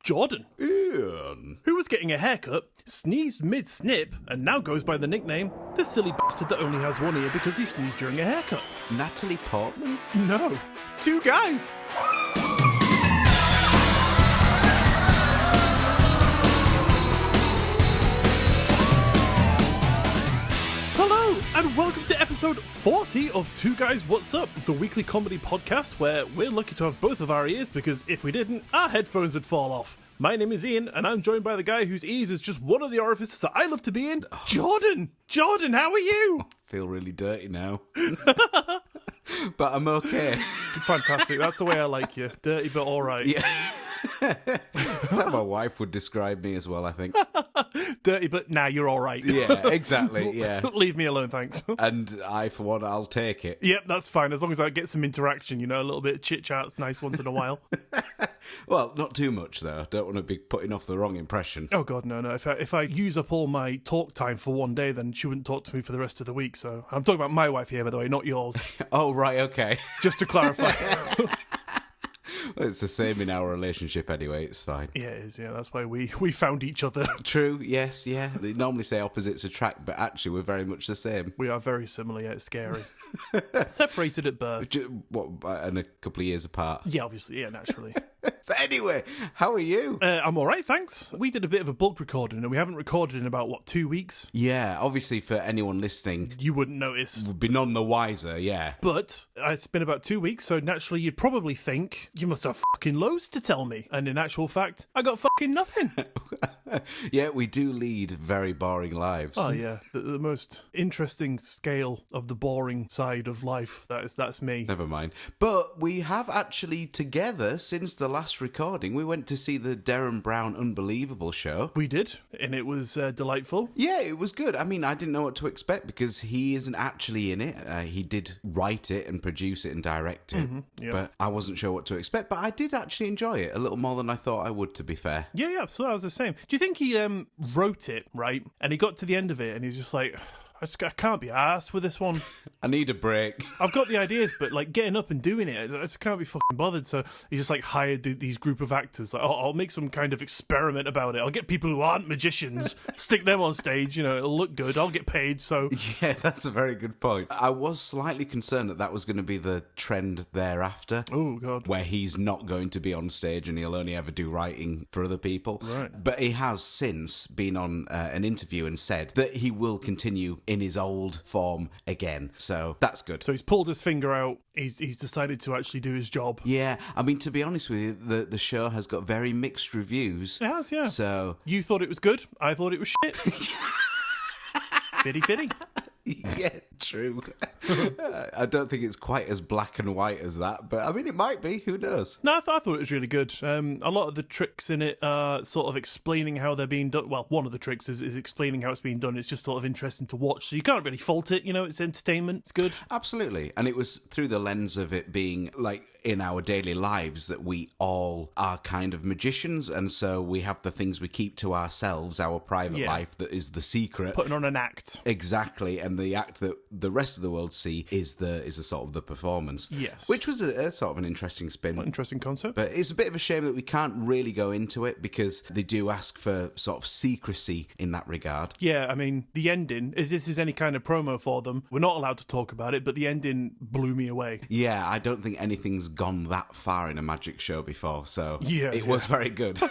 Jordan, Ian. who was getting a haircut, sneezed mid-snip, and now goes by the nickname, the silly bastard that only has one ear because he sneezed during a haircut. Natalie Portman? No, two guys. Hello, and welcome to episode 40 of Two Guys What's Up, the weekly comedy podcast where we're lucky to have both of our ears because if we didn't, our headphones would fall off. My name is Ian, and I'm joined by the guy whose ears is just one of the orifices that I love to be in, Jordan. Jordan, how are you? I feel really dirty now. But I'm okay. Fantastic, that's the way I like you. Dirty but alright. Yeah. That's how my wife would describe me as well, I think. Dirty but nah, you're alright. Yeah, exactly, yeah. Leave me alone, thanks. And I, for one, I'll take it. Yep, that's fine, as long as I get some interaction, you know, a little bit of chit-chat's nice once in a while. Well, not too much, though. I don't want to be putting off the wrong impression. Oh, God, no. If I use up all my talk time for one day, then she wouldn't talk to me for the rest of the week, so... I'm talking about my wife here, by the way, not yours. Oh, right, okay. Just to clarify. Well, it's the same in our relationship anyway, it's fine. Yeah, it is, yeah, that's why we found each other. True, yes, yeah. They normally say opposites attract, but actually we're very much the same. We are very similar, yeah, it's scary. Separated at birth. What, and a couple of years apart? Yeah, obviously, yeah, naturally. So anyway, how are you? I'm all right, thanks. We did a bit of a bulk recording, and we haven't recorded in about, 2 weeks? Yeah, obviously for anyone listening... You wouldn't notice. Would be none the wiser, yeah. But it's been about 2 weeks, so naturally you'd probably think, you must have fucking loads to tell me. And in actual fact, I got fucking nothing. Yeah, we do lead very boring lives. Oh, yeah. The most interesting scale of the boring side of life, that's me. Never mind. But we have actually together, since the last recording, we went to see the Derren Brown Unbelievable show. We did, and it was delightful. Yeah, it was good. I mean, I didn't know what to expect because he isn't actually in it. He did write it and produce it and direct it, yep. But I wasn't sure what to expect. But I did actually enjoy it a little more than I thought I would, to be fair. Yeah, so I was the same. Do you think he wrote it, right, and he got to the end of it and he's just like... I can't be arsed with this one. I need a break. I've got the ideas, but like getting up and doing it, I just can't be fucking bothered. So he just like hired these group of actors. Like, I'll make some kind of experiment about it. I'll get people who aren't magicians, stick them on stage. You know, it'll look good. I'll get paid. So yeah, that's a very good point. I was slightly concerned that was going to be the trend thereafter. Oh God, where he's not going to be on stage and he'll only ever do writing for other people. Right. But he has since been on an interview and said that he will continue in his old form again. So that's good. So he's pulled his finger out. He's decided to actually do his job. Yeah, I mean, to be honest with you, the show has got very mixed reviews. It has, yeah. So you thought it was good. I thought it was shit. Fitty. Yeah, true. I don't think it's quite as black and white as that, but I mean, it might be. Who knows? No, I thought it was really good. A lot of the tricks in it are sort of explaining how they're being done. Well, one of the tricks is explaining how it's being done. It's just sort of interesting to watch. So you can't really fault it. You know, it's entertainment. It's good. Absolutely. And it was through the lens of it being like in our daily lives that we all are kind of magicians. And so we have the things we keep to ourselves, our private life that is the secret. Putting on an act. Exactly. And the act that the rest of the world see is a sort of the performance. Yes. Which was a sort of an interesting spin. Interesting concept. But it's a bit of a shame that we can't really go into it because they do ask for sort of secrecy in that regard. Yeah, I mean, the ending, if this is any kind of promo for them, we're not allowed to talk about it, but the ending blew me away. Yeah, I don't think anything's gone that far in a magic show before, so it was very good.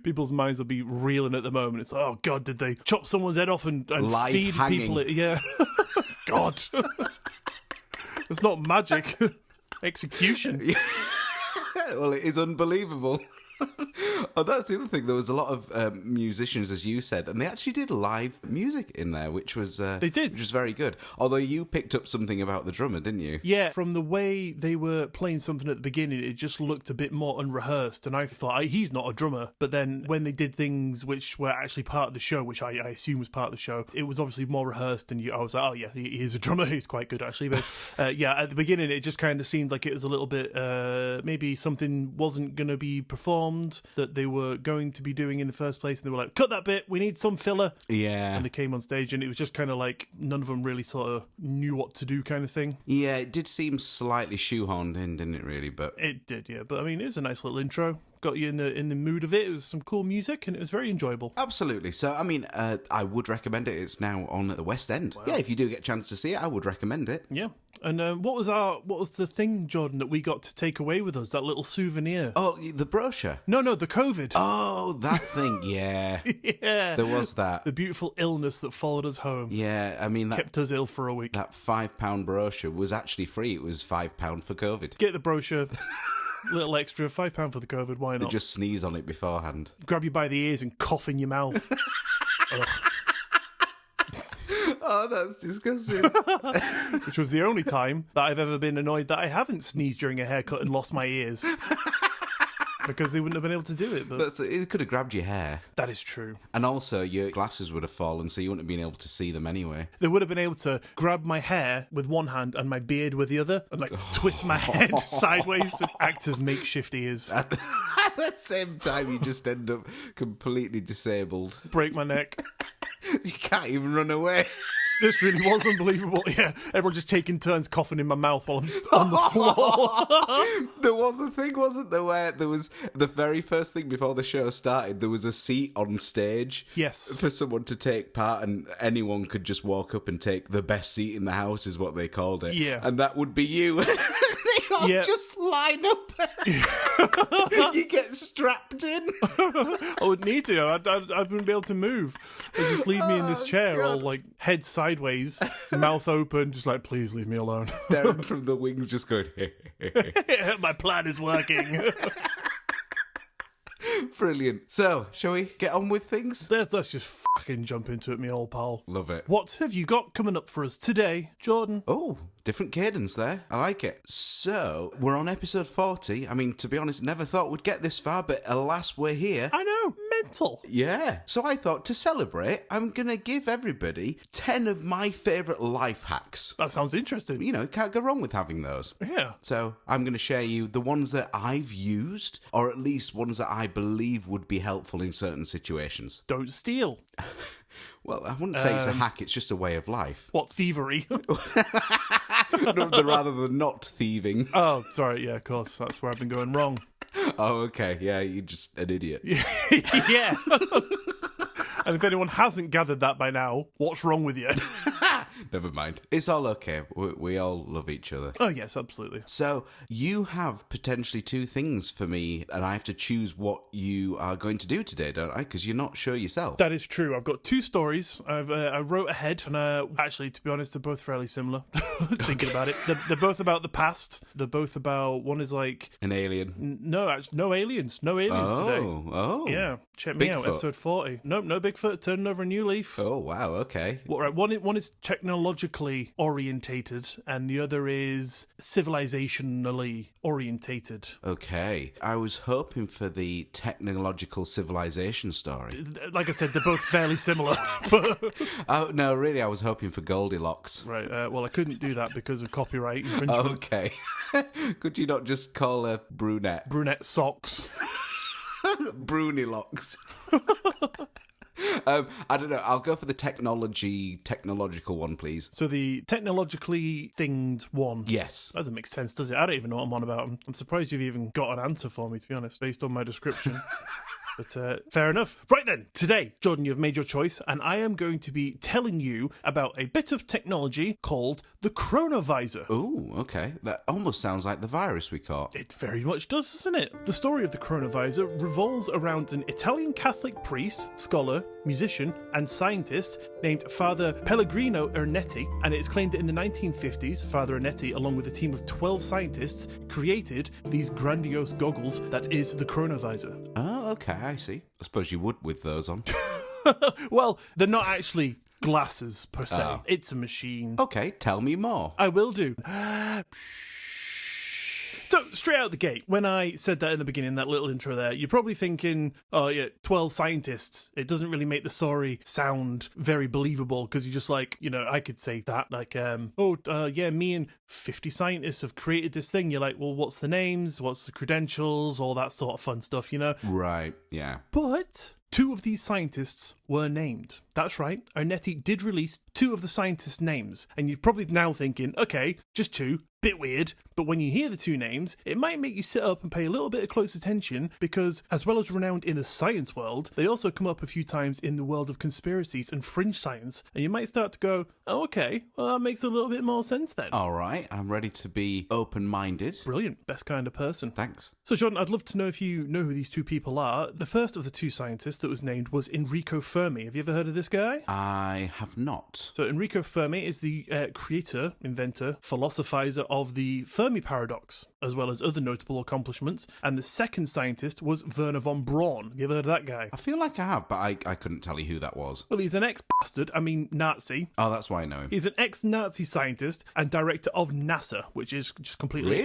People's minds will be reeling at the moment. It's like, oh God, did they chop someone's head off and Live feed hanging. people it? Yeah. God. It's not magic. Execution. Well, it is unbelievable. Oh, that's the other thing. There was a lot of musicians, as you said, and they actually did live music in there, which was they did, which was very good. Although you picked up something about the drummer, didn't you? Yeah, from the way they were playing something at the beginning, it just looked a bit more unrehearsed, and I thought he's not a drummer. But then when they did things which were actually part of the show, which I assume was part of the show, it was obviously more rehearsed, and I was like, oh yeah, he is a drummer. He's quite good actually. But yeah, at the beginning, it just kind of seemed like it was a little bit maybe something wasn't going to be performed that they were going to be doing in the first place, and they were like, cut that bit, we need some filler. Yeah. And they came on stage, and it was just kind of like none of them really sort of knew what to do kind of thing. Yeah, it did seem slightly shoehorned in, didn't it, really? But it did, yeah. But I mean, it was a nice little intro. got you in the mood of it. It was some cool music, and it was very enjoyable. Absolutely. So, I mean, I would recommend it. It's now on at the West End. Wow. Yeah, if you do get a chance to see it, I would recommend it. Yeah. And what was the thing, Jordan, that we got to take away with us? That little souvenir? Oh, the brochure? No, the COVID. Oh, that thing, yeah. Yeah. There was that. The beautiful illness that followed us home. Yeah, I mean... kept us ill for a week. That £5 brochure was actually free. It was £5 for COVID. Get the brochure. Little extra, £5 for the COVID, why not? They just sneeze on it beforehand. Grab you by the ears and cough in your mouth. Oh, that's disgusting. Which was the only time that I've ever been annoyed that I haven't sneezed during a haircut and lost my ears. Because they wouldn't have been able to do it. But it could have grabbed your hair. That is true. And also, your glasses would have fallen, so you wouldn't have been able to see them anyway. They would have been able to grab my hair with one hand and my beard with the other, and twist my head sideways and act as makeshift ears. At the same time, you just end up completely disabled. Break my neck. You can't even run away. This really was unbelievable. Yeah, everyone just taking turns coughing in my mouth while I'm just on the floor. There was a thing, wasn't there, where there was the very first thing before the show started, there was a seat on stage. Yes. For someone to take part, and anyone could just walk up and take the best seat in the house, is what they called it. Yeah. And that would be you. They all just line up. You get strapped in. I wouldn't need to. I wouldn't be able to move. They just leave me in this chair, all head sideways, mouth open, just please leave me alone. Darren from the wings just going, my plan is working. Brilliant. So, shall we get on with things? Let's just fucking jump into it, me old pal. Love it. What have you got coming up for us today, Jordan? Oh, different cadence there. I like it. So, we're on episode 40. I mean, to be honest, never thought we'd get this far, but alas, we're here. I know. Mental. Yeah. So I thought, to celebrate, I'm going to give everybody 10 of my favourite life hacks. That sounds interesting. You know, can't go wrong with having those. Yeah. So I'm going to share you the ones that I've used, or at least ones that I believe would be helpful in certain situations. Don't steal. Well, I wouldn't say it's a hack, it's just a way of life. What, thievery? Rather than not thieving. Oh, sorry, yeah, of course. That's where I've been going wrong. Oh, okay. Yeah, you're just an idiot. Yeah. And if anyone hasn't gathered that by now, what's wrong with you? Never mind. It's all okay. We all love each other. Oh, yes, absolutely. So, you have potentially two things for me, and I have to choose what you are going to do today, don't I? Because you're not sure yourself. That is true. I've got two stories. I wrote ahead, and actually, to be honest, they're both fairly similar. Thinking about it. They're both about the past. They're both about, one is an alien. No, actually, no aliens. No aliens today. Oh. Yeah, check me out, episode 40. Nope, no Bigfoot, turning over a new leaf. Oh, wow, okay. One is technologically orientated, and the other is civilizationally orientated. Okay. I was hoping for the technological civilization story. Like I said, they're both fairly similar. Oh, no, really, I was hoping for Goldilocks. Right, well, I couldn't do that because of copyright infringement. Okay. Could you not just call her brunette? Brunette socks. Brunilocks. I don't know. I'll go for the technological one, please. So the technologically thinged one. Yes. That doesn't make sense, does it? I don't even know what I'm on about. I'm surprised you've even got an answer for me, to be honest, based on my description. But fair enough. Right then, today, Jordan, you've made your choice, and I am going to be telling you about a bit of technology called the chronovisor. Ooh, okay. That almost sounds like the virus we caught. It very much does, doesn't it? The story of the chronovisor revolves around an Italian Catholic priest, scholar, musician, and scientist named Father Pellegrino Ernetti, and it is claimed that in the 1950s, Father Ernetti, along with a team of 12 scientists, created these grandiose goggles that is the chronovisor. Oh, okay, I see. I suppose you would with those on. Well, they're not actually glasses per se. Oh. It's a machine. Okay, tell me more. I will do. So, straight out the gate, when I said that in the beginning, that little intro there, you're probably thinking, oh yeah, 12 scientists. It doesn't really make the story sound very believable, because you're just like, I could say that, me and 50 scientists have created this thing. You're like, well, what's the names? What's the credentials? All that sort of fun stuff, Right, yeah. But 2 of these scientists were named. That's right, Ernetti did release 2 of the scientists' names, and you're probably now thinking, okay, just 2, bit weird, but when you hear the 2 names, it might make you sit up and pay a little bit of close attention, because as well as renowned in the science world, they also come up a few times in the world of conspiracies and fringe science, and you might start to go, oh, okay, well, that makes a little bit more sense then. All right, I'm ready to be open-minded. Brilliant, best kind of person. Thanks. So, Jordan, I'd love to know if you know who these 2 people are. The first of the 2 scientists that was named was Enrico Fermi. Have you ever heard of this guy? I have not. So Enrico Fermi is the creator, inventor, philosophizer of the Fermi paradox, as well as other notable accomplishments. And the second scientist was Werner von Braun. Have you ever heard of that guy? I feel like I have, but I couldn't tell you who that was. Well, he's an ex-bastard, Nazi. Oh, that's why I know him. He's an ex-Nazi scientist and director of NASA, which is just completely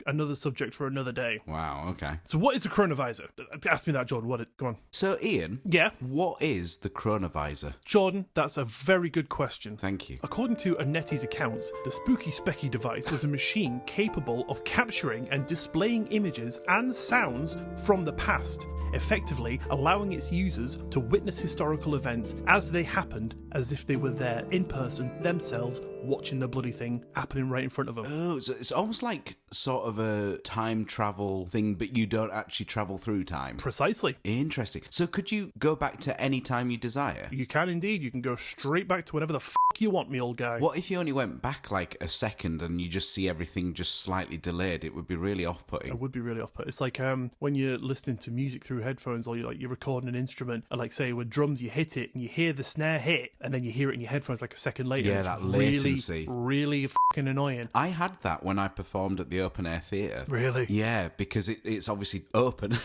another subject for another day. Wow, okay. So what is the chronovisor? Ask me that, Jordan. Come on. So, Ian. Yeah? What is the chronovisor? Jordan, that's a very good question. Thank you. According to Ernetti's accounts, the spooky specky device was a machine capable of capturing and displaying images and sounds from the past, effectively allowing its users to witness historical events as they happened, as if they were there in person themselves, watching the bloody thing happening right in front of them. Oh, so it's almost like sort of a time travel thing, but you don't actually travel through time. Precisely. Interesting. So could you go back to any time you desire? You can indeed. You can go straight back to whenever the you want, me old guy. What if you only went back like a second and you just see everything just slightly delayed? It would be really off-putting. It would be really off-putting. It's like when you're listening to music through headphones, or you're recording an instrument, and like say with drums, you hit it and you hear the snare hit, and then you hear it in your headphones like a second later. Yeah, that latency. Really fucking annoying. I had that when I performed at the open air theatre. Really? Yeah, because it's obviously open,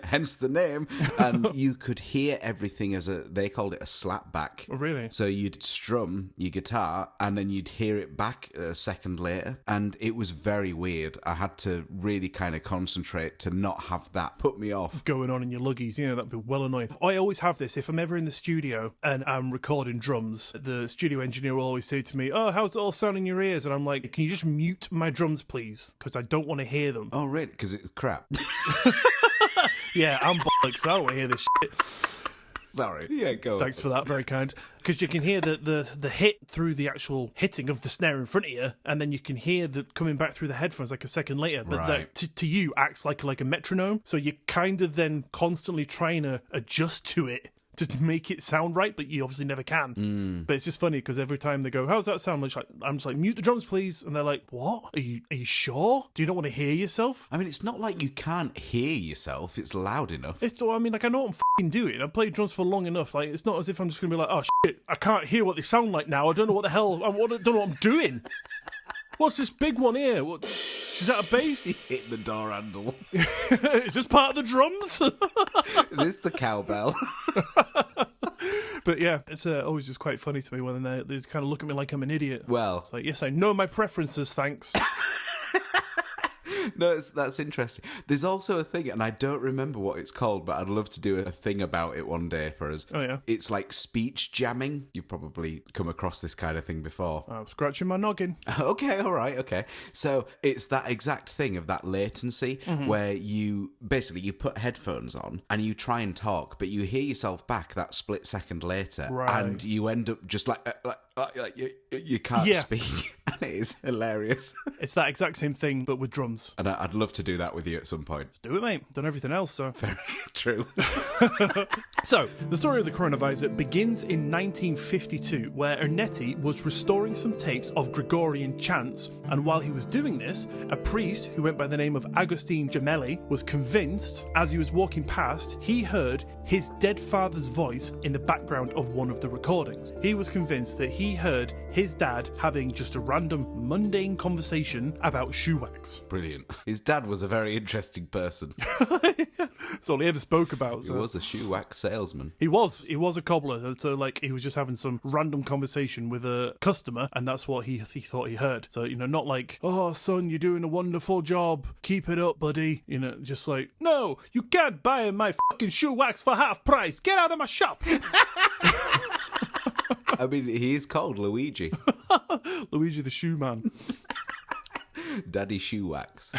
hence the name, and you could hear everything as they called it a slapback. Oh, really? So you'd strum your guitar and then you'd hear it back a second later, and it was very weird. I had to really kind of concentrate to not have that put me off. Going on in your luggies, that'd be well annoying. I always have this. If I'm ever in the studio and I'm recording drums, the studio engineer will always say to me, oh, how's it all sound in your ears? And I'm like, can you just mute my drums, please? Because I don't want to hear them. Oh, really? Because it's crap. Yeah, I'm bollocks. I don't want to hear this shit. Sorry. Yeah, go on. Thanks for that, very kind. Because you can hear the hit through the actual hitting of the snare in front of you, and then you can hear the coming back through the headphones like a second later. But right. that to you acts like a metronome, so you're kind of then constantly trying to adjust to it to make it sound right, but you obviously never can. But it's just funny because every time they go, how's that sound? I'm just like, mute the drums, please. And they're like, what? Are you sure? Do you not want to hear yourself? I mean, it's not like you can't hear yourself. It's loud enough. I know what I'm fucking doing. I've played drums for long enough. Like, it's not as if I'm just going to be like, oh, shit, I can't hear what they sound like now. I don't know what the hell, I don't know what I'm doing. What's this big one here? What? Is that a bass? You hit the door handle. Is this part of the drums? This the cowbell. But yeah, it's always just quite funny to me when they kind of look at me like I'm an idiot. Well, it's like, yes, I know my preferences, thanks. No, that's interesting. There's also a thing, and I don't remember what it's called, but I'd love to do a thing about it one day for us. Oh, yeah? It's like speech jamming. You've probably come across this kind of thing before. I'm scratching my noggin. Okay, all right, okay. So it's that exact thing of that latency where you put headphones on and you try and talk, but you hear yourself back that split second later, right. And you end up just like you can't speak, and it is hilarious. It's that exact same thing, but with drums. And I'd love to do that with you at some point. Let's do it, mate. Done everything else, so. Very true. So, the story of the chronovisor begins in 1952, where Ernetti was restoring some tapes of Gregorian chants, and while he was doing this, a priest who went by the name of Agustin Gemelli was convinced, as he was walking past, he heard his dead father's voice in the background of one of the recordings. He was convinced that he heard his dad having just a random, mundane conversation about shoe wax. Brilliant. His dad was a very interesting person. That's all he ever spoke about. So. He was a shoe wax salesman. He was a cobbler. So, he was just having some random conversation with a customer, and that's what he thought he heard. So, not like, oh, son, you're doing a wonderful job. Keep it up, buddy. Just like, no, you can't buy my fucking shoe wax for half price. Get out of my shop. I mean, he is called Luigi. Luigi the Shoe Man. Daddy Shoe Wax.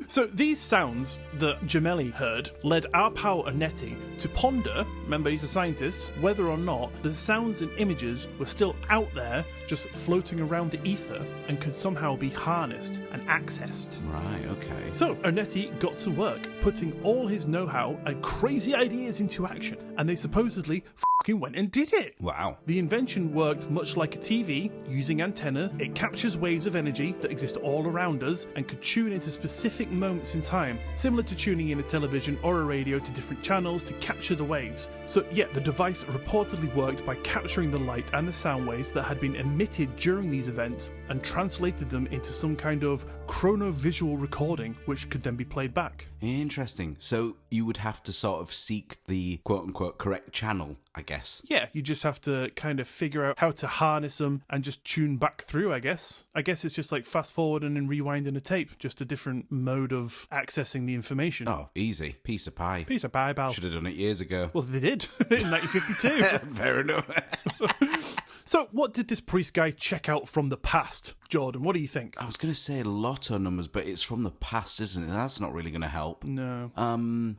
So these sounds that Gemelli heard led our pal Anetti to ponder, remember he's a scientist, whether or not the sounds and images were still out there, just floating around the ether, and could somehow be harnessed and accessed. Right, okay. So Anetti got to work, putting all his know-how and crazy ideas into action, and they supposedly fucking went and did it. Wow. The invention worked much like a TV, using antenna. It captures waves of energy that exist all around us and could tune into specific moments in time, similar to tuning in a television or a radio to different channels to capture the waves. So yeah, the device reportedly worked by capturing the light and the sound waves that had been emitted during these events and translated them into some kind of chrono-visual recording, which could then be played back. Interesting. So you would have to sort of seek the quote-unquote correct channel, I guess. Yeah, you just have to kind of figure out how to harness them and just tune back through, I guess. I guess it's just like fast forwarding and rewinding a tape, just a different mode of accessing the information. Oh, easy. Piece of pie. Piece of pie, pal. Should have done it years ago. Well, they did in 1952. Fair enough. So, what did this priest guy check out from the past? Jordan, what do you think? I was going to say lotto numbers, but it's from the past, isn't it? That's not really going to help. No.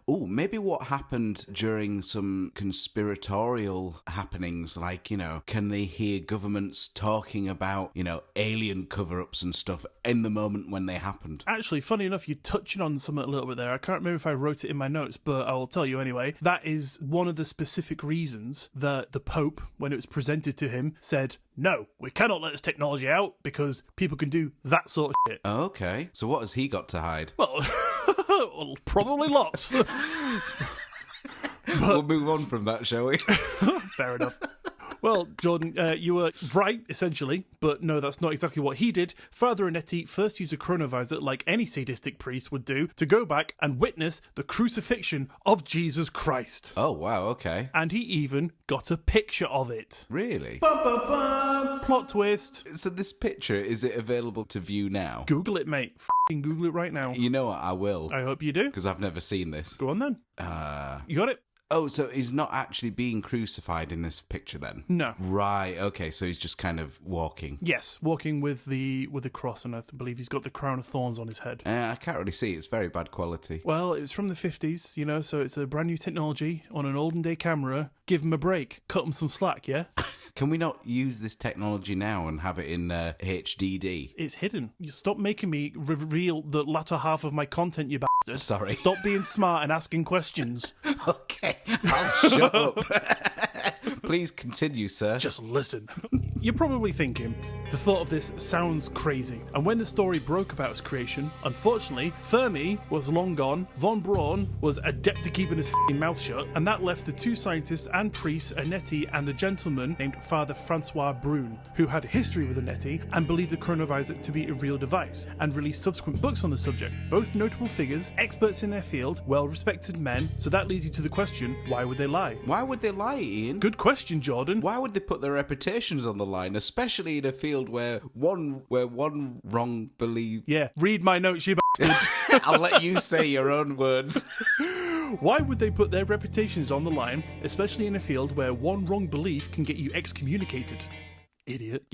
Maybe what happened during some conspiratorial happenings, like, can they hear governments talking about, alien cover-ups and stuff in the moment when they happened? Actually, funny enough, you're touching on something a little bit there. I can't remember if I wrote it in my notes, but I will tell you anyway. That is one of the specific reasons that the Pope, when it was presented to him, said, no, we cannot let this technology out because people can do that sort of shit. Oh, okay. So what has he got to hide? Well, probably lots. We'll move on from that, shall we? Fair enough. Well, Jordan, you were right, essentially, but no, that's not exactly what he did. Father Anetti first used a chronovisor, like any sadistic priest would do, to go back and witness the crucifixion of Jesus Christ. Oh, wow, okay. And he even got a picture of it. Really? Bum, bum, bum. Plot twist. So this picture, is it available to view now? Google it, mate. F***ing Google it right now. You know what, I will. I hope you do. Because I've never seen this. Go on then. You got it? Oh, so he's not actually being crucified in this picture then? No. Right, okay, so he's just kind of walking. Yes, walking with the cross, and I believe he's got the crown of thorns on his head. I can't really see, it's very bad quality. Well, it's from the 50s, so it's a brand new technology on an olden day camera. Give him a break. Cut him some slack, yeah? Can we not use this technology now and have it in HDD? It's hidden. You stop making me reveal the latter half of my content, you bastard. Sorry. Stop being smart and asking questions. Okay, I'll shut up. Please continue, sir. Just listen. You're probably thinking, the thought of this sounds crazy. And when the story broke about its creation, unfortunately, Fermi was long gone, von Braun was adept at keeping his f***ing mouth shut, and that left the two scientists and priests, Anetti and a gentleman named Father Francois Brune, who had a history with Anetti and believed the chronovisor to be a real device, and released subsequent books on the subject. Both notable figures, experts in their field, well-respected men, so that leads you to the question, why would they lie? Why would they lie, Ian? Good question, Jordan. Why would they put their reputations on the line, especially in a field where one wrong belief... Yeah, read my notes, you bastards. I'll let you say your own words. Why would they put their reputations on the line, especially in a field where one wrong belief can get you excommunicated? Idiot.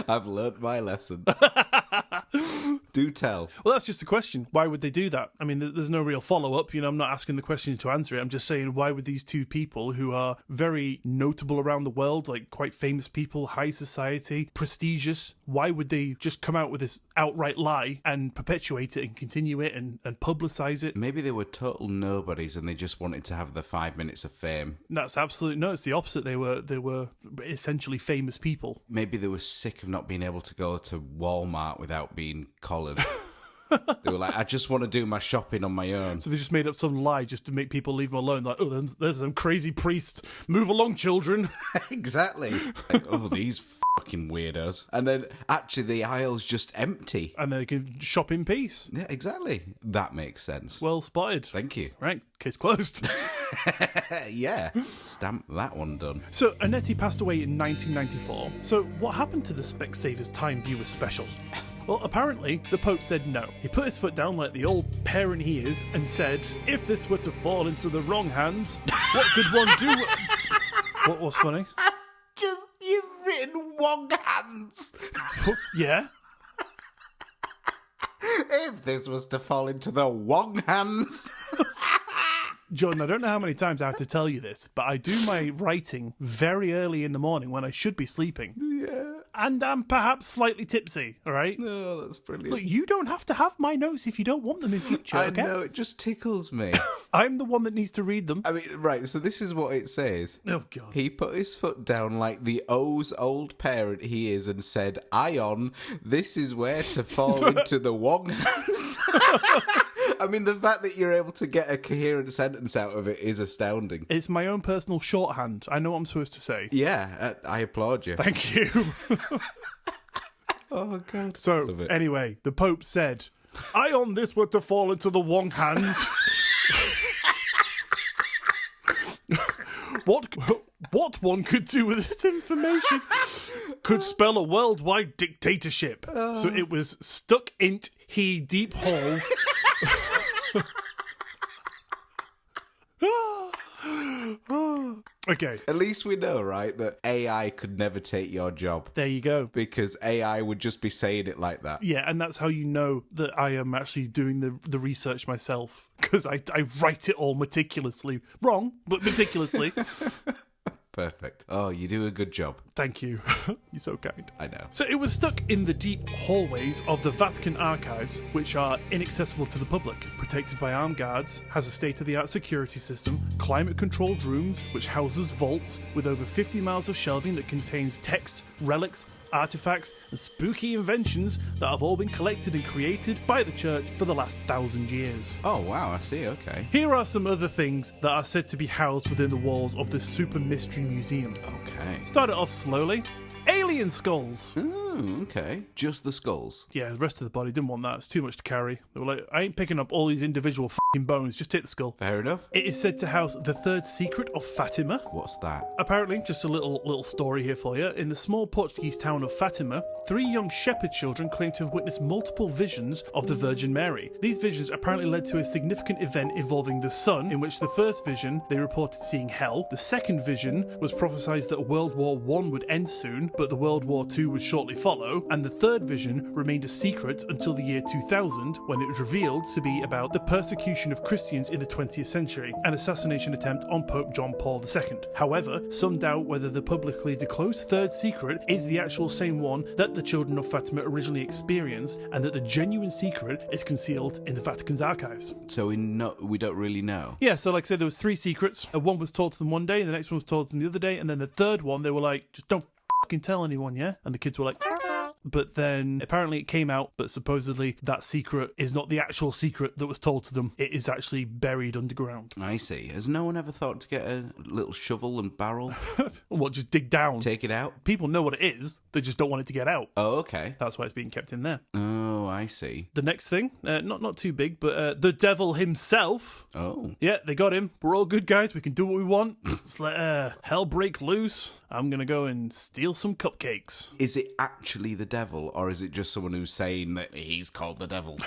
I've learnt my lesson. Do tell. Well, that's just a question. Why would they do that? I mean, there's no real follow-up. I'm not asking the question to answer it. I'm just saying, why would these two people who are very notable around the world, like quite famous people, high society, prestigious, why would they just come out with this outright lie and perpetuate it and continue it and publicise it? Maybe they were total nobodies and they just wanted to have the 5 minutes of fame. That's absolutely... No, it's the opposite. They were essentially famous people. Maybe they were sick of not being able to go to Walmart without being collared. They were like, I just want to do my shopping on my own. So they just made up some lie just to make people leave them alone. Like, oh, there's some crazy priests. Move along, children. Exactly. Like, oh, these fucking weirdos. And then actually the aisle's just empty. And they can shop in peace. Yeah, exactly. That makes sense. Well spotted. Thank you. Right, case closed. Yeah, stamp that one done. So Anetti passed away in 1994. So what happened to the Specsavers Time Viewer special? Well, apparently, the Pope said no. He put his foot down like the old parent he is and said, if this were to fall into the wrong hands, what could one do? What was funny? You've written wrong hands. Yeah? If this was to fall into the wrong hands. Jordan, I don't know how many times I have to tell you this, but I do my writing very early in the morning when I should be sleeping. Yeah. And I'm perhaps slightly tipsy, all right? Oh, that's brilliant. Look, you don't have to have my notes if you don't want them in future, okay? I know, it just tickles me. I'm the one that needs to read them. I mean, right, so this is what it says. Oh, God. He put his foot down like the O's old parent he is and said, Ion, this is where to fall into the wrong hands. I mean, the fact that you're able to get a coherent sentence out of it is astounding. It's my own personal shorthand. I know what I'm supposed to say. Yeah, I applaud you. Thank you. Oh, God. So, anyway, the Pope said, Ion, this were to fall into the wrong hands. What one could do with this information could spell a worldwide dictatorship. So it was stuck in he deep holes. Okay. At least we know, right, that AI could never take your job. There you go. Because AI would just be saying it like that. Yeah, and that's how you know that I am actually doing the research myself. Because I write it all meticulously. Wrong, but meticulously. Perfect. Oh, you do a good job. Thank you. You're so kind. I know. So it was stuck in the deep hallways of the Vatican archives, which are inaccessible to the public, protected by armed guards, has a state-of-the-art security system, climate-controlled rooms, which houses vaults with over 50 miles of shelving that contains texts, relics, artifacts, and spooky inventions that have all been collected and created by the church for the last 1,000 years. Oh, wow, I see, okay. Here are some other things that are said to be housed within the walls of this super mystery museum. Okay. Start it off slowly. Alien skulls. Oh, okay. Just the skulls. Yeah, the rest of the body didn't want that. It's too much to carry. They were like, I ain't picking up all these individual f***ing bones. Just take the skull. Fair enough. It is said to house the third secret of Fatima. What's that? Apparently, just a little story here for you. In the small Portuguese town of Fatima, 3 young shepherd children claim to have witnessed multiple visions of the Virgin Mary. These visions apparently led to a significant event involving the sun, in which the first vision, they reported seeing hell. The second vision was prophesied that World War I would end soon, but the World War II would shortly follow. And the third vision remained a secret until the year 2000, when it was revealed to be about the persecution of Christians in the 20th century, an assassination attempt on Pope John Paul II. However, some doubt whether the publicly disclosed third secret is the actual same one that the children of Fatima originally experienced, and that the genuine secret is concealed in the Vatican's archives. So we don't really know? Yeah, so like I said, there was 3 secrets. One was told to them one day, the next one was told to them the other day, and then the third one, they were like, just don't fucking tell anyone, yeah? And the kids were like... But then apparently it came out, but supposedly that secret is not the actual secret that was told to them. It is actually buried underground. I see. Has no one ever thought to get a little shovel and barrel? What, just dig down? Take it out? People know what it is. They just don't want it to get out. Oh, okay. That's why it's being kept in there. Oh, I see. The next thing, not too big, but the devil himself. Oh. Yeah, they got him. We're all good guys. We can do what we want. Let's let hell break loose. I'm going to go and steal some cupcakes. Is it actually the devil, or is it just someone who's saying that he's called the devil?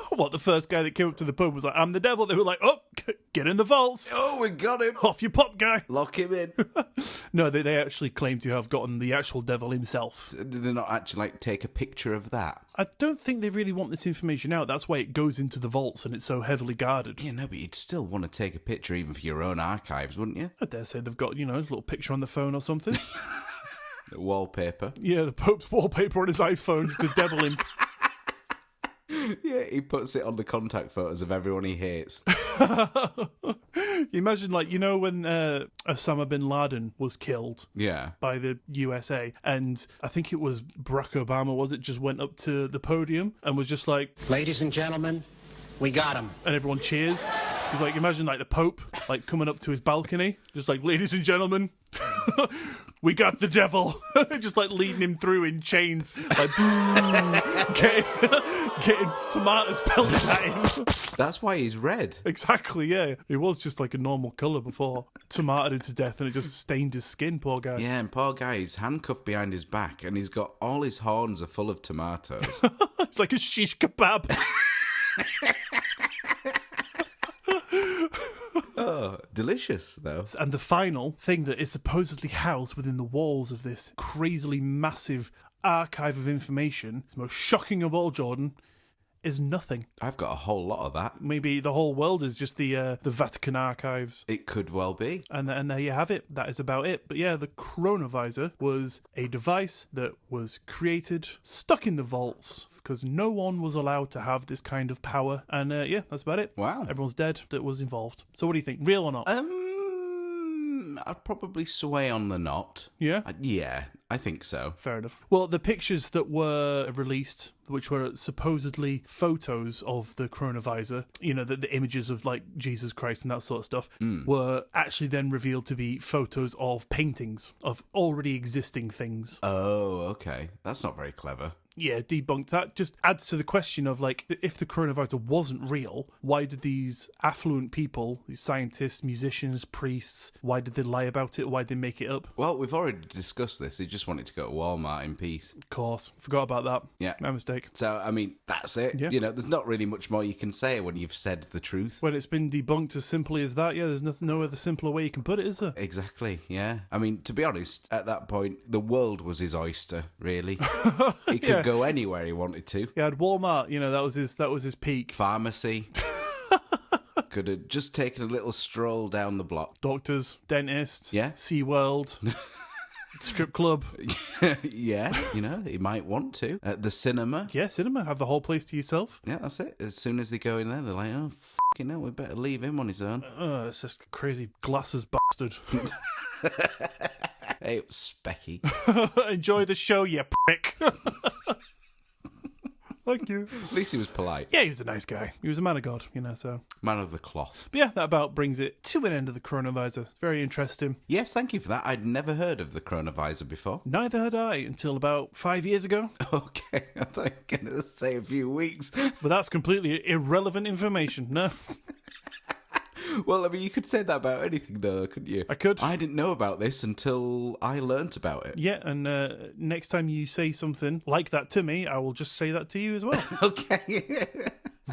What, the first guy that came up to the pub was like, I'm the devil? They were like, oh, get in the vaults. Oh, we got him. Off your pop, guy. Lock him in. No, they actually claim to have gotten the actual devil himself. Did they not actually take a picture of that? I don't think they really want this information out. That's why it goes into the vaults and it's so heavily guarded. Yeah, no, but you'd still want to take a picture even for your own archives, wouldn't you? I dare say they've got, a little picture on the phone or something. The wallpaper. Yeah, the Pope's wallpaper on his iPhone, just the devil in. Yeah, he puts it on the contact photos of everyone he hates. Imagine, when Osama bin Laden was killed by the USA, and I think it was Barack Obama, just went up to the podium and was just like, ladies and gentlemen, we got him. And everyone cheers. He's like, imagine the Pope coming up to his balcony, just like, ladies and gentlemen, we got the devil. Just leading him through in chains, getting tomatoes pelted at him. That's why he's red. Exactly, yeah. He was just a normal colour before. Tomatoed him to death and it just stained his skin, poor guy. Yeah, and poor guy, he's handcuffed behind his back and he's got all his horns are full of tomatoes. It's like a shish kebab. Oh, delicious, though. And the final thing that is supposedly housed within the walls of this crazily massive archive of information, it's the most shocking of all, Jordan, is nothing. I've got a whole lot of that. Maybe the whole world is just the Vatican archives. It could well be. And there you have it. That is about it. But yeah, the chronovisor was a device that was created, stuck in the vaults, because no one was allowed to have this kind of power. And yeah, that's about it. Wow. Everyone's dead that was involved. So what do you think? Real or not? I'd probably sway on the not. Yeah? Yeah, I think so. Fair enough. Well, the pictures that were released, which were supposedly photos of the chronovisor, you know, the images of, like, Jesus Christ and that sort of stuff, were actually then revealed to be photos of paintings of already existing things. Oh, okay. That's not very clever. Yeah, debunked. That just adds to the question of, like, if the coronavirus wasn't real, why did these affluent people, these scientists, musicians, priests, why did they lie about it? Why did they make it up? Well, we've already discussed this. They just wanted to go to Walmart in peace. Of course. Forgot about that. Yeah. My mistake. So, I mean, that's it. Yeah. You know, there's not really much more you can say when you've said the truth. When it's been debunked as simply as that, yeah, there's no other simpler way you can put it, is there? Exactly, yeah. I mean, to be honest, at that point, the world was his oyster, really. He could go anywhere he wanted to. He had Walmart, you know, that was his peak. Pharmacy. Could have just taken a little stroll down the block. Doctors, dentists, Yeah. SeaWorld, strip club. Yeah, you know, he might want to. At the cinema. Yeah, cinema, have the whole place to yourself. Yeah, that's it. As soon as they go in there, they're like, oh, fucking hell, we better leave him on his own. It's just crazy glasses bastard. Hey, it was Specky. Enjoy the show, you prick. Thank you. At least he was polite. Yeah, he was a nice guy. He was a man of God, you know, so. Man of the cloth. But yeah, that about brings it to an end of the chronovisor. Very interesting. Yes, thank you for that. I'd never heard of the chronovisor before. Neither had I until about 5 years ago. Okay, I thought you were going to say a few weeks. But that's completely irrelevant information, no? Well, I mean, you could say that about anything, though, couldn't you? I could. I didn't know about this until I learnt about it. Yeah, and next time you say something like that to me, I will just say that to you as well. Okay.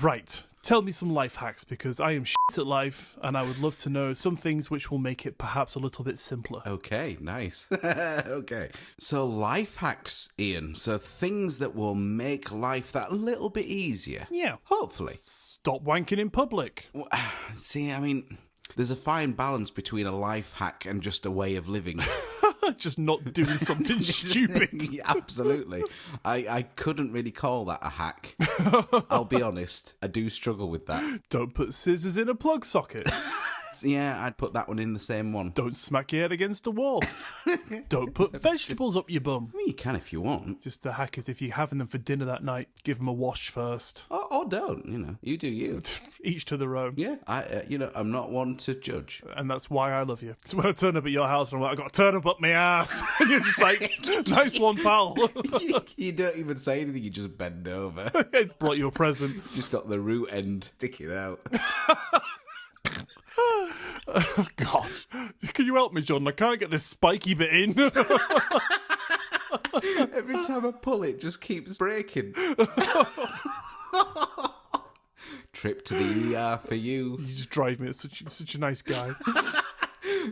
Right. Tell me some life hacks, because I am shit at life, and I would love to know some things which will make it perhaps a little bit simpler. Okay, nice. Okay. So life hacks, Ian. So things that will make life that little bit easier. Yeah. Hopefully. Stop wanking in public. Well, see, I mean, there's a fine balance between a life hack and just a way of living. Just not doing something stupid. Yeah, absolutely. I couldn't really call that a hack. I'll be honest. I do struggle with that. Don't put scissors in a plug socket. Yeah, I'd put that one in the same one. Don't smack your head against a wall. Don't put vegetables up your bum. I mean, you can if you want. Just the hack is if you're having them for dinner that night, give them a wash first. Or don't, you know. You do you. Each to their own. Yeah, I'm not one to judge. And that's why I love you. So when I turn up at your house and I'm like, I've got to turn up my ass. And you're just like, nice one, pal. You don't even say anything, you just bend over. It's brought you a present. Just got the root end sticking out. Oh, God. Can you help me, John? I can't get this spiky bit in. Every time I pull it, just keeps breaking. Trip to the ER for you. You just drive me. It's such a nice guy.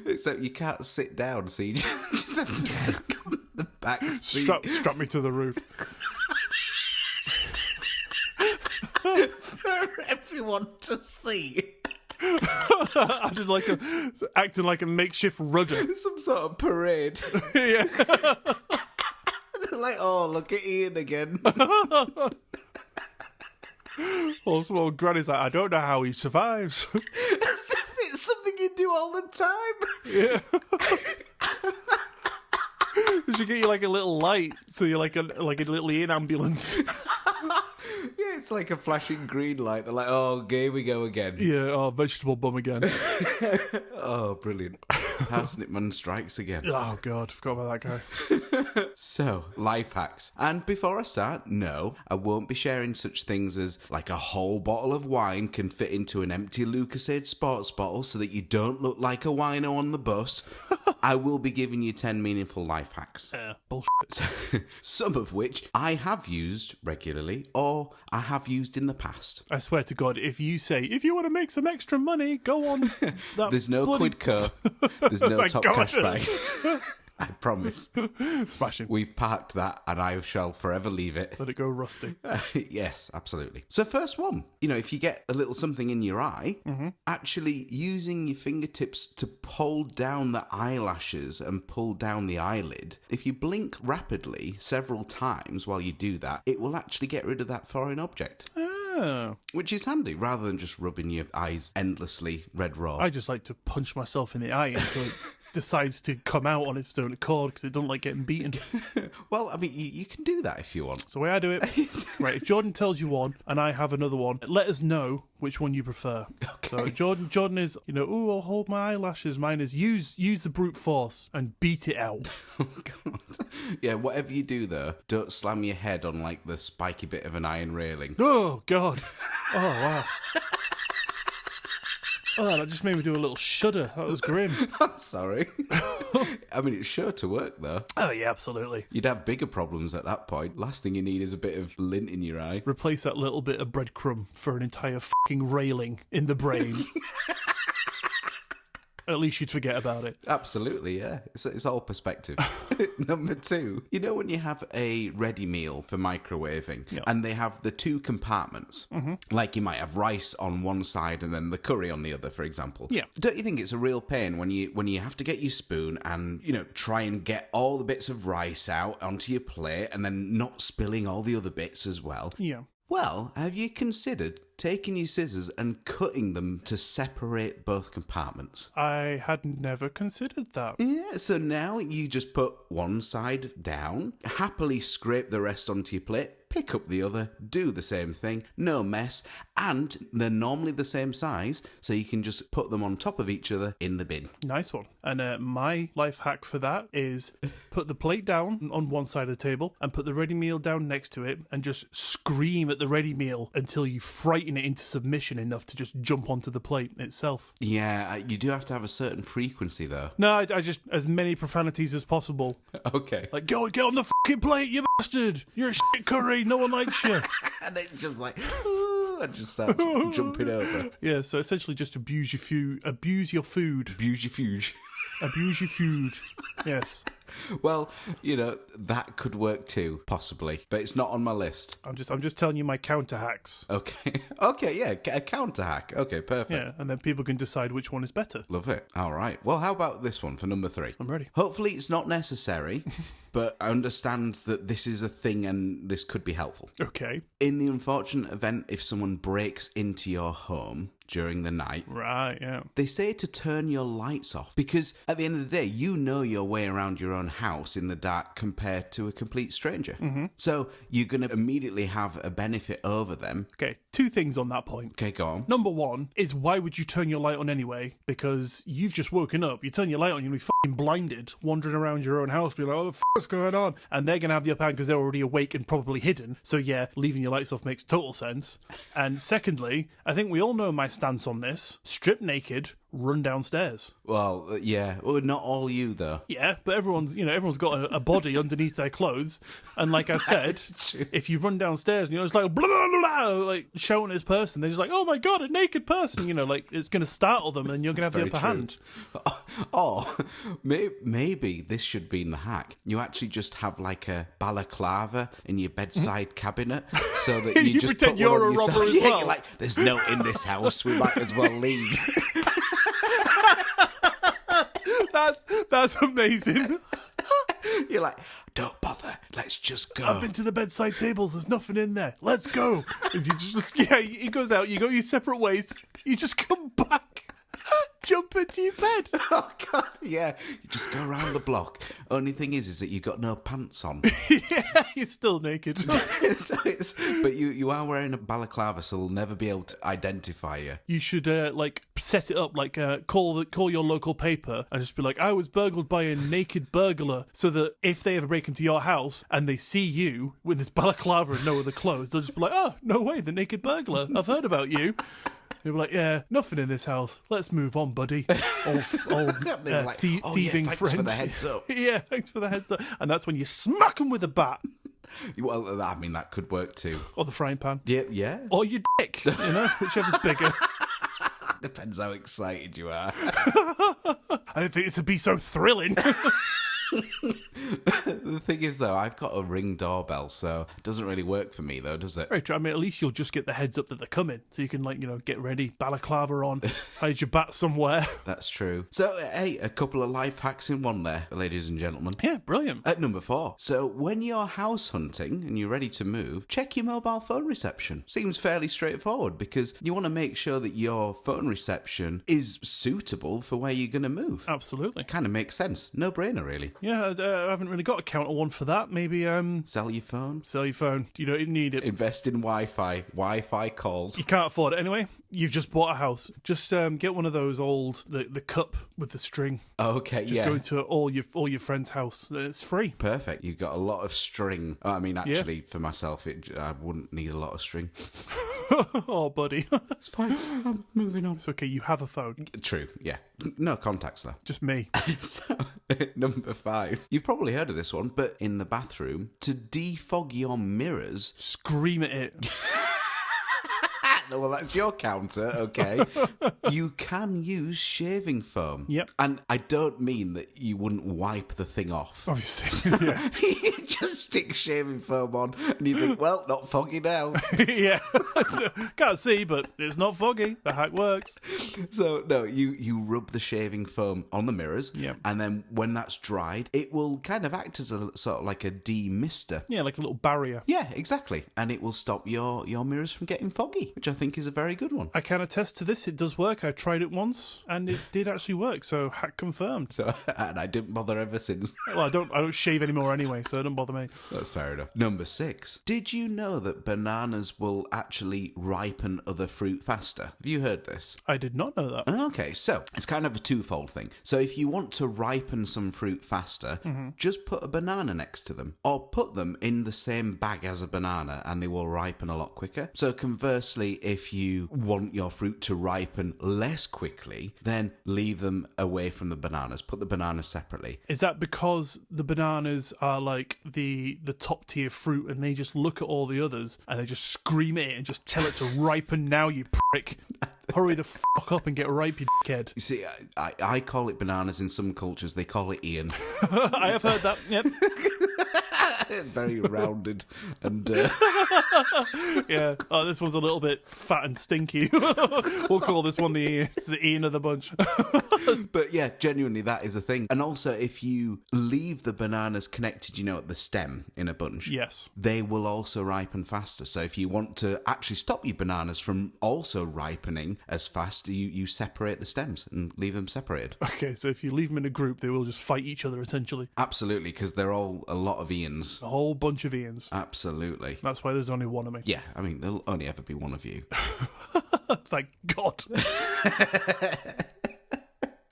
Except you can't sit down, so you just have to sit on the back seat. Strap me to the roof. For everyone to see. I did acting like a makeshift rudder. Some sort of parade. Yeah. They're like, oh, look at Ian again. Well, small granny's like, I don't know how he survives. As if it's something you do all the time. Yeah. They should get you like a little light, so you're like a little Ian ambulance. Yeah, it's like a flashing green light. They're like, oh, here we go again. Yeah, oh, vegetable bum again. Oh, brilliant. Parsnip Man strikes again. Oh, God, forgot about that guy. So, life hacks. And before I start, no, I won't be sharing such things as like a whole bottle of wine can fit into an empty Lucasade sports bottle so that you don't look like a wino on the bus. I will be giving you 10 meaningful life hacks. Bullshit. Some of which I have used regularly or I have used in the past. I swear to God, if you want to make some extra money, go on. There's no bloody... quid co. There's no Thank top God. cash bag. I promise. Smashing. We've parked that and I shall forever leave it. Let it go rusty. Yes, absolutely. So first one, if you get a little something in your eye, actually using your fingertips to pull down the eyelashes and pull down the eyelid, if you blink rapidly several times while you do that, it will actually get rid of that foreign object. Oh. Which is handy, rather than just rubbing your eyes endlessly red raw. I just like to punch myself in the eye until it decides to come out on its own accord because it don't like getting beaten. Well, I mean, you can do that if you want. It's the way I do it. Right, if Jordan tells you one and I have another one, let us know which one you prefer. Okay. So Jordan is, I'll hold my eyelashes. Mine is use the brute force and beat it out. Oh, God. Yeah, whatever you do, though, don't slam your head on, the spiky bit of an iron railing. Oh, God. Oh, wow. Oh, that just made me do a little shudder. That was grim. I'm sorry. I mean, it's sure to work, though. Oh, yeah, absolutely. You'd have bigger problems at that point. Last thing you need is a bit of lint in your eye. Replace that little bit of breadcrumb for an entire fucking railing in the brain. At least you'd forget about it. Absolutely, yeah. It's all perspective. Number 2, when you have a ready meal for microwaving, and they have the 2 compartments, like you might have rice on one side and then the curry on the other, for example. Yeah. Don't you think it's a real pain when you have to get your spoon and, try and get all the bits of rice out onto your plate and then not spilling all the other bits as well? Yeah. Well, have you considered taking your scissors and cutting them to separate both compartments? I had never considered that. Yeah, so now you just put one side down, happily scrape the rest onto your plate, pick up the other, do the same thing, no mess, and they're normally the same size, so you can just put them on top of each other in the bin. Nice one. And my life hack for that is put the plate down on one side of the table and put the ready meal down next to it and just scream at the ready meal until you frighten it into submission enough to just jump onto the plate itself. Yeah, you do have to have a certain frequency, though. No, I just, as many profanities as possible. Okay. Like, go get on the fucking plate, you bastard! You're a shit curry, no one likes you. And it's just like, and just starts jumping over. Yeah, so essentially just abuse your food. Abuse your food. Abuse your fuge. Abuse your food. Yes. Well, that could work too, possibly, but it's not on my list. I'm just telling you my counter hacks. Okay. Okay, yeah, a counter hack. Okay, perfect. Yeah, and then people can decide which one is better. Love it. All right. Well, how about this one for number 3? I'm ready. Hopefully it's not necessary, but I understand that this is a thing and this could be helpful. Okay. In the unfortunate event if someone breaks into your home during the night. Right, yeah. They say to turn your lights off because at the end of the day, you know your way around your own house in the dark compared to a complete stranger. Mm-hmm. So you're going to immediately have a benefit over them. Okay, 2 things on that point. Okay, go on. Number 1 is why would you turn your light on anyway? Because you've just woken up, you turn your light on, you'll be fucking blinded, wandering around your own house, be like, what the what's going on? And they're going to have the upper hand because they're already awake and probably hidden. So yeah, leaving your lights off makes total sense. And secondly, I think we all know my stance on this. Strip naked, run downstairs. Well, yeah. Well, not all you, though. Yeah, but everyone's got a body underneath their clothes. And like I said, if you run downstairs and you're just like, blah, blah, blah, blah, like shouting at this person, they're just like, oh my God, a naked person, it's going to startle them and you're going to have the upper hand. Or maybe this should be in the hack. You actually just have like a balaclava in your bedside cabinet so that you just pretend put you're one on a yourself. robber as Yeah, well. you're like, there's no in this house, we might as well leave. That's amazing. You're like, don't bother, let's just go. I've been to the bedside tables, there's nothing in there. Let's go. And you just, he goes out, you go your separate ways, you just come back. Jump into your bed. Oh, God, yeah. You just go around the block. Only thing is that you've got no pants on. Yeah, you're still naked. But you are wearing a balaclava, so they'll never be able to identify you. You should, set it up, call your local paper and just be like, I was burgled by a naked burglar, so that if they ever break into your house and they see you with this balaclava and no other clothes, they'll just be like, oh, no way, the naked burglar. I've heard about you. They were like, yeah, nothing in this house. Let's move on, buddy. Old thieving thanks French. for the heads up. Yeah, thanks for the heads up. And that's when you smack them with a bat. Well, I mean, that could work too. Or the frying pan. Yeah. Or your dick, whichever's bigger. Depends how excited you are. I don't think this would be so thrilling. The thing is, though, I've got a Ring doorbell, so it doesn't really work for me, though, does it? Very true. I mean, at least you'll just get the heads up that they're coming, so you can, like, get ready, balaclava on, hide your bat somewhere. That's true. So, hey, a couple of life hacks in one there, ladies and gentlemen. Yeah, brilliant. At number 4. So, when you're house hunting and you're ready to move, check your mobile phone reception. Seems fairly straightforward because you want to make sure that your phone reception is suitable for where you're going to move. Absolutely. Kind of makes sense. No brainer, really. Yeah, I haven't really got a counter one for that. Maybe, Sell your phone. sell your phone. You don't need it. Invest in Wi-Fi. Wi-Fi calls. You can't afford it anyway. You've just bought a house. Just get one of those old the cup with the string. Okay, Just go into all your friends' house. It's free. Perfect. You've got a lot of string. I mean, actually, for myself, I wouldn't need a lot of string. Oh, buddy. It's fine. I'm moving on. It's okay. You have a phone. True, yeah. No contacts, though. Just me. So, number 5. You've probably heard of this one, but in the bathroom, to defog your mirrors... Scream at it. Well, that's your counter, okay. You can use shaving foam. Yep. And I don't mean that you wouldn't wipe the thing off. Obviously, yeah. You just stick shaving foam on and you think, well, not foggy now. Yeah. Can't see, but it's not foggy. The hack works. So, no, you rub the shaving foam on the mirrors. Yep. And then when that's dried, it will kind of act as a sort of like a demister. Yeah, like a little barrier. Yeah, exactly. And it will stop your mirrors from getting foggy, which I think is a very good one. I can attest to this. It does work. I tried it once, and it did actually work. So hack confirmed. So, and I didn't bother ever since. Well, I don't shave anymore anyway, so it don't bother me. That's fair enough. Number 6. Did you know that bananas will actually ripen other fruit faster? Have you heard this? I did not know that. Okay, so it's kind of a twofold thing. So if you want to ripen some fruit faster, just put a banana next to them, or put them in the same bag as a banana, and they will ripen a lot quicker. So conversely, if you want your fruit to ripen less quickly, then leave them away from the bananas. Put the bananas separately. Is that because the bananas are like the top tier fruit and they just look at all the others and they just scream at it and just tell it to ripen now, you prick? Hurry the fuck up and get ripe, you dickhead. You see, I call it bananas in some cultures. They call it Ian. I have heard that, yep. Very rounded and... Yeah. Oh, this one's a little bit fat and stinky. We'll call this one the Ian of the bunch. But yeah, genuinely, that is a thing. And also, if you leave the bananas connected, at the stem in a bunch, yes, they will also ripen faster. So if you want to actually stop your bananas from also ripening as fast, you separate the stems and leave them separated. Okay, so if you leave them in a group, they will just fight each other, essentially. Absolutely, because they're all a lot of Ians. A whole bunch of Ians. Absolutely. That's why there's only one of me. Yeah, I mean, there'll only ever be one of you. Thank God.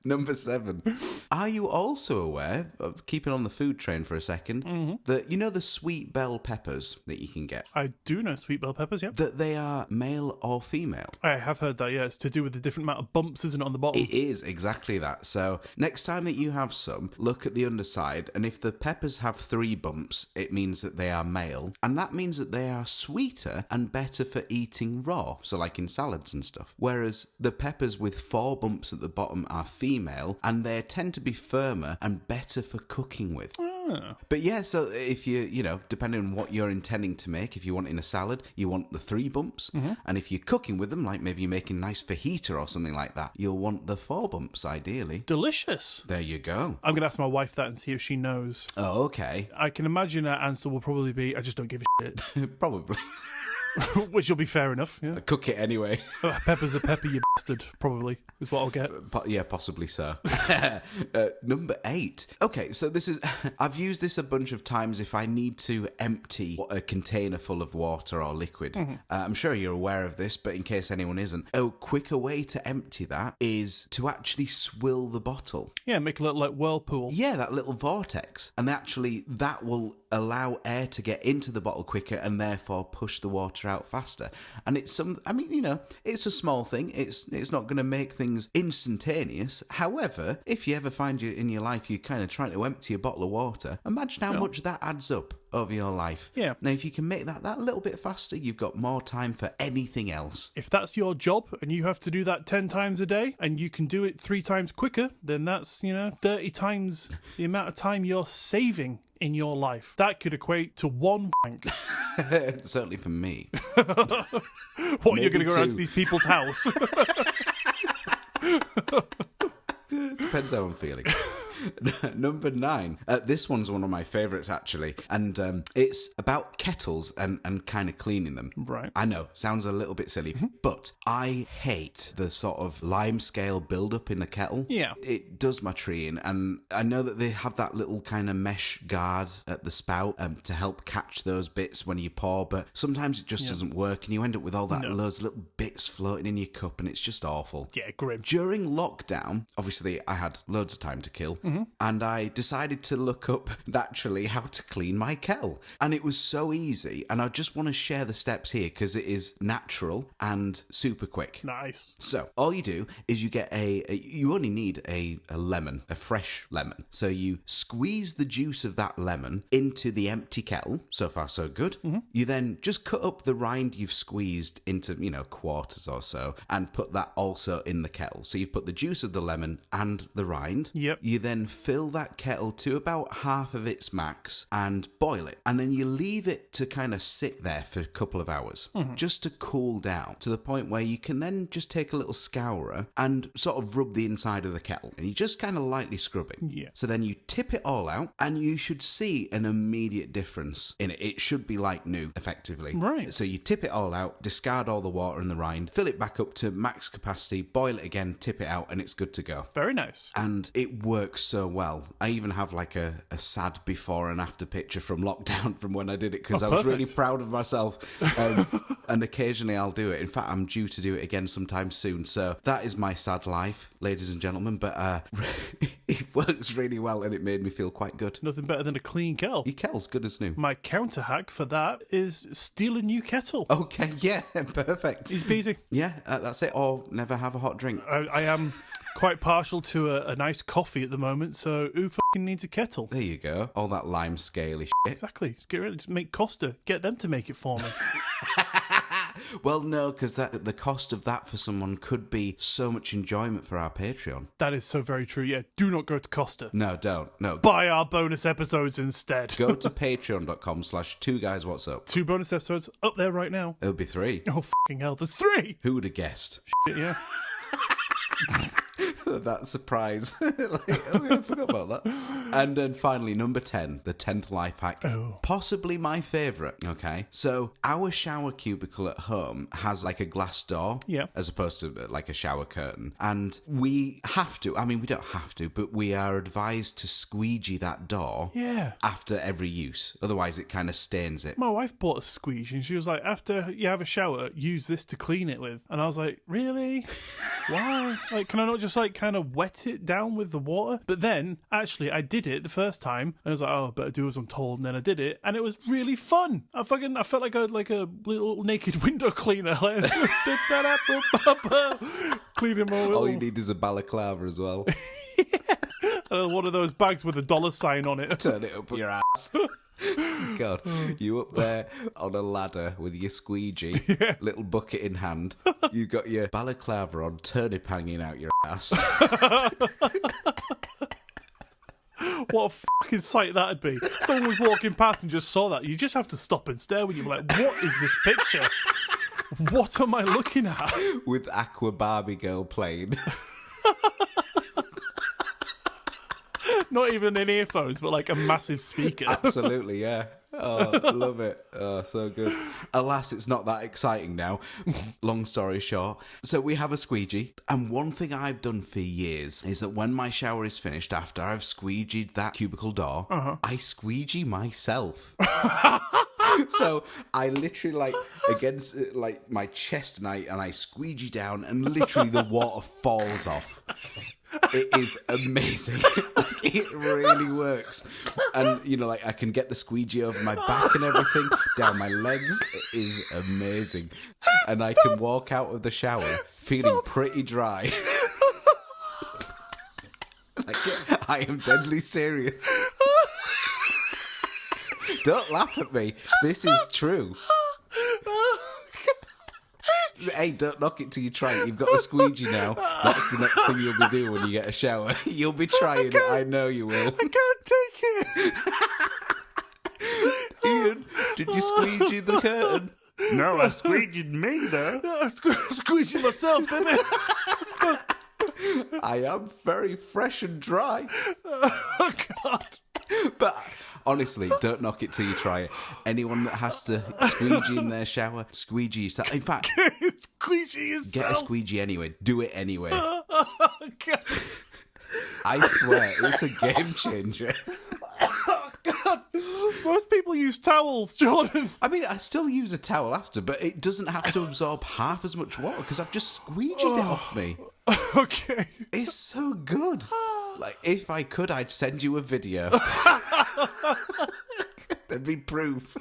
Number 7. Are you also aware, of keeping on the food train for a second, that the sweet bell peppers that you can get? I do know sweet bell peppers, yeah. That they are male or female? I have heard that, yeah. It's to do with the different amount of bumps, isn't it, on the bottom? It is, exactly that. So next time that you have some, look at the underside, and if the peppers have 3 bumps, it means that they are male, and that means that they are sweeter and better for eating raw, so like in salads and stuff. Whereas the peppers with 4 bumps at the bottom are female, and they tend to be firmer and better for cooking with. But yeah, so if you, depending on what you're intending to make, if you want in a salad, you want the 3 bumps. And if you're cooking with them, like maybe you're making nice fajita or something like that, you'll want the 4 bumps, ideally. Delicious. There you go. I'm going to ask my wife that and see if she knows. Oh, okay. I can imagine her answer will probably be, I just don't give a shit. Probably. Which will be fair enough, yeah. Cook it anyway. Pepper's a pepper, you bastard, probably, is what I'll get. Yeah, possibly so. Number 8. Okay, so this is... I've used this a bunch of times if I need to empty a container full of water or liquid. I'm sure you're aware of this, but in case anyone isn't, a quicker way to empty that is to actually swill the bottle. Yeah, make a little, like, whirlpool. Yeah, that little vortex. And actually, that will allow air to get into the bottle quicker and therefore push the water out faster. And it's it's a small thing. It's not going to make things instantaneous. However, if you ever find in your life you're kind of trying to empty a bottle of water, imagine how much that adds up over your life. Yeah. Now, if you can make that little bit faster, you've got more time for anything else. If that's your job and you have to do that 10 times a day and you can do it 3 times quicker, then that's, 30 times the amount of time you're saving in your life. That could equate to 1 wank. Certainly for me. What, you're going to go around to these people's house? Depends how I'm feeling. Number 9. This one's one of my favourites, actually. And it's about kettles and kind of cleaning them. Right. I know, sounds a little bit silly, but I hate the sort of lime scale build-up in the kettle. Yeah. It does my tree in. And I know that they have that little kind of mesh guard at the spout to help catch those bits when you pour, but sometimes it just doesn't work, and you end up with all that loads of little bits floating in your cup, and it's just awful. Yeah, grim. During lockdown, obviously I had loads of time to kill, and I decided to look up naturally how to clean my kettle. And it was so easy, and I just want to share the steps here because it is natural and super quick. Nice. So all you do is you get you only need a lemon, a fresh lemon. So you squeeze the juice of that lemon into the empty kettle. So far so good. You then just cut up the rind you've squeezed into, quarters or so, and put that also in the kettle. So you've put the juice of the lemon and the rind. Yep. You then fill that kettle to about half of its max and boil it. And then you leave it to kind of sit there for a couple of hours, just to cool down to the point where you can then just take a little scourer and sort of rub the inside of the kettle. And you just kind of lightly scrub it. Yeah. So then you tip it all out, and you should see an immediate difference in it. It should be like new, effectively. Right. So you tip it all out, discard all the water and the rind, fill it back up to max capacity, boil it again, tip it out, and it's good to go. Very nice. And it works so well. I even have like a sad before and after picture from lockdown from when I did it, because I was really proud of myself. And occasionally I'll do it. In fact, I'm due to do it again sometime soon. So that is my sad life, ladies and gentlemen. But it works really well, and it made me feel quite good. Nothing better than a clean kettle. Your kettle's good as new. My counter hack for that is steal a new kettle. Okay, yeah, perfect. Easy peasy. Yeah, that's it. Or never have a hot drink. I am quite partial to a nice coffee at the moment, so who fucking needs a kettle? There you go. All that lime scaly shit. Exactly. Just get rid of it. Just make Costa. Get them to make it for me. Well, no, because the cost of that for someone could be so much enjoyment for our Patreon. That is so very true. Yeah, do not go to Costa. No, don't. No. Buy our bonus episodes instead. Go to patreon.com/2guyswhatsup. 2 bonus episodes up there right now. It'll be 3. Oh, fucking hell. There's 3. Who would have guessed? Yeah. That surprise. I forgot about that. And then finally, number 10, the 10th life hack. Oh. Possibly my favourite, okay? So our shower cubicle at home has like a glass door, Yeah. as opposed to like a shower curtain. And we have to, I mean, we don't have to, but we are advised to squeegee that door Yeah. after every use. Otherwise, it kind of stains it. My wife bought a squeegee and she was like, after you have a shower, use this to clean it with. And I was like, really? Why? Like, can I not just like kind of wet it down with the water? But then, actually, I did it the first time. And I was like, oh, I better do as I'm told. And then I did it. And it was really fun. I felt like a little naked window cleaner. Like, cleaning my All you need is a balaclava as well. one of those bags with a $sign on it. Turn it up your ass. God, you up there on a ladder with your squeegee, little bucket in hand. You got your balaclava on, turnip hanging out your ass. What a fucking sight that'd be. Someone was walking past and just saw that. You just have to stop and stare when you're like, what is this picture? What am I looking at? With Aqua Barbie Girl playing. Not even in earphones, but like a massive speaker. Absolutely, yeah. Oh, love it. Oh, so good. Alas, it's not that exciting now. Long story short. So we have a squeegee, and one thing I've done for years is that when my shower is finished, after I've squeegeed that cubicle door, I squeegee myself. So I literally like against like my chest and I squeegee down, and literally the water falls off. It is amazing. Like, it really works. And, you know, like I can get the squeegee over my back and everything, down my legs. It is amazing. And I can walk out of the shower feeling pretty dry. Like, I am deadly serious. Don't laugh at me. This is true. Hey, don't knock it till you try it. You've got the squeegee now. That's the next thing you'll be doing when you get a shower. You'll be trying it. I know you will. I can't take it. Ian, did you squeegee the curtain? No, I squeegeed me, though. I squeegeed myself, baby. I am very fresh and dry. Oh, God. But honestly, don't knock it till you try it. Anyone that has to squeegee in their shower, squeegee yourself. In fact, squeegee yourself. Get a squeegee anyway. Do it anyway. Oh, God. I swear, it's a game changer. Oh, God. Most people use towels, Jordan. I mean, I still use a towel after, but it doesn't have to absorb half as much water because I've just squeegeed it off me. Okay. It's so good. Like, if I could, I'd send you a video. There'd be proof.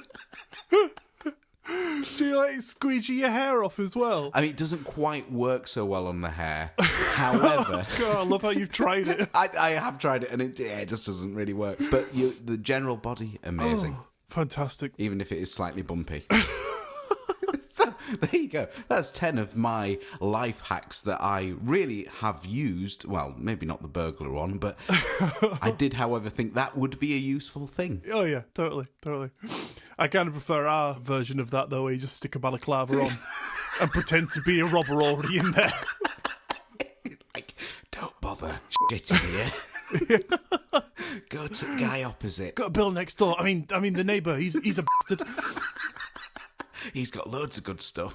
Do you like squeegee your hair off as well? I mean, it doesn't quite work so well on the hair. However... God, I love how you've tried it. I have tried it, and it just doesn't really work. But the general body, amazing. Oh, fantastic. Even if it is slightly bumpy. So, there you go. That's 10 of my life hacks that I really have used. Well, maybe not the burglar one, but I did, however, think that would be a useful thing. Oh, yeah, totally. I kind of prefer our version of that, though, where you just stick a balaclava on and pretend to be a robber already in there. Like, don't bother shitting here. Go to the guy opposite. Got a bill next door. I mean, the neighbour, he's a bastard. He's got loads of good stuff.